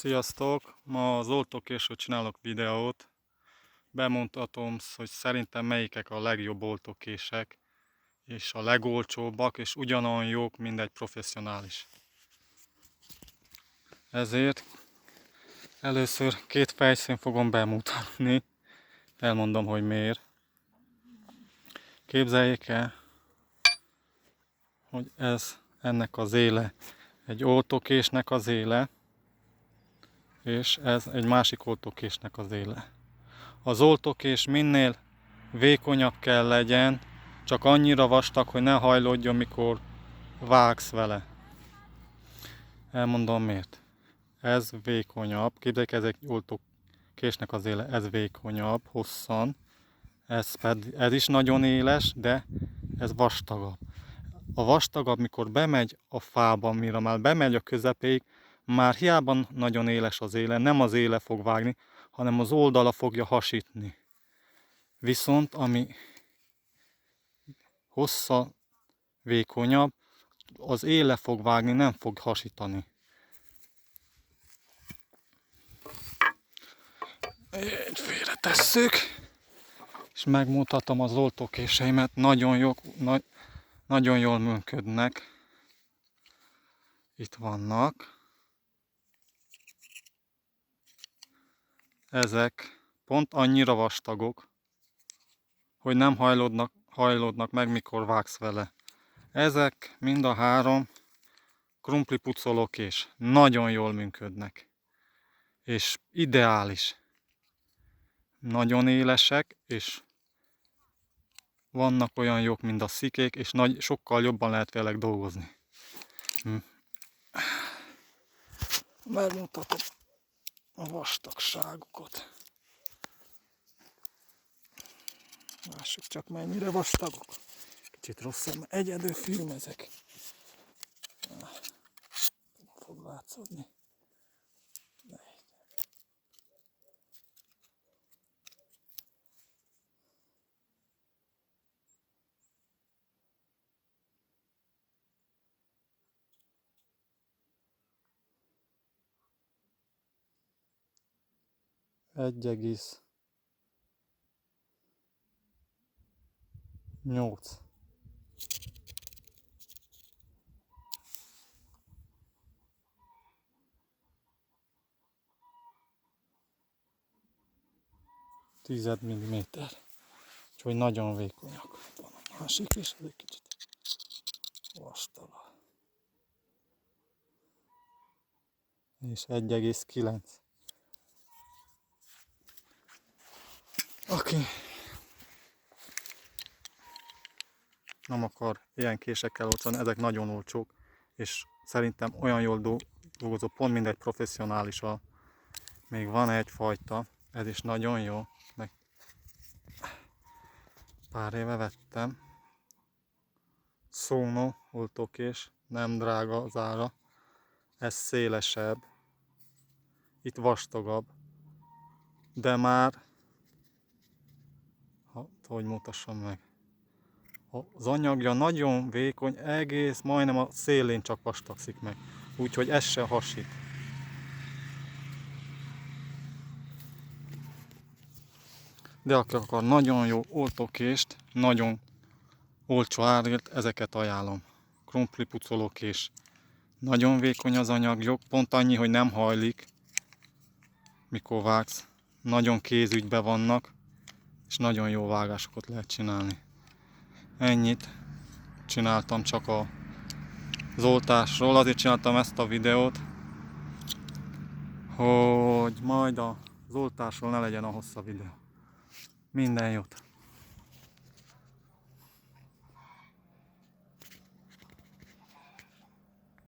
Sziasztok! Ma az oltókésről csinálok videót. Bemutatom, hogy szerintem melyikek a legjobb oltókések, és a legolcsóbbak, és ugyanolyan jók, mint egy professzionális. Ezért először két fejszín fogom bemutatni. Elmondom, hogy miért. Képzeljék el, hogy ez ennek az éle, egy oltókésnek az éle, és ez egy másik oltókésnek az éle. Az oltókés minél vékonyabb kell legyen, csak annyira vastag, hogy ne hajlódjon, mikor vágsz vele. Elmondom miért. Ez vékonyabb, képzeljék, ez egy oltókésnek az éle, ez vékonyabb, hosszan. Ez is nagyon éles, de ez vastagabb. A vastagabb, mikor bemegy a fába, mire már bemegy a közepéig, már hiába nagyon éles az éle, nem az éle fog vágni, hanem az oldala fogja hasítni. Viszont ami hossza vékonyabb, az éle fog vágni, nem fog hasítani. Így félretesszük, és megmutatom az oltókéseimet, nagyon jól működnek. Itt vannak. Ezek pont annyira vastagok, hogy nem hajlódnak meg, mikor vágsz vele. Ezek mind a három krumplipucolókés. Nagyon jól működnek. És ideális. Nagyon élesek, és vannak olyan jók, mint a szikék, és sokkal jobban lehet velük dolgozni. Megmutatom a vastagságukat. Lássuk csak, mennyire vastagok. Kicsit rosszabb, mert egyedül filmezek. Fog látszódni. Egy egész 8. Tized milliméter. Úgyhogy nagyon vékonyak. Van a másik is, ez egy kicsit vastagabb. És 1,9. Aki nem akar ilyen késekkel olcsani, ezek nagyon olcsók, és szerintem olyan jól dolgozó, pont mint egy professzionálissal. Még van egyfajta, ez is nagyon jó, meg pár éve vettem. Sono oltókés, nem drága az ára, ez szélesebb, itt vastagabb, de már, hogy mutassam meg, az anyagja nagyon vékony, egész majdnem a szélén csak vastagszik meg, úgyhogy ez se hasít. De aki akar nagyon jó oltókést, nagyon olcsó árért, ezeket ajánlom. Krumplipucolókés. Nagyon vékony az anyagjuk, pont annyi, hogy nem hajlik, mikor vágsz. Nagyon kézügyben vannak, és nagyon jó vágásokat lehet csinálni. Ennyit csináltam csak az oltásról, azért csináltam ezt a videót, hogy majd az oltásról ne legyen a hosszabb videó. Minden jót!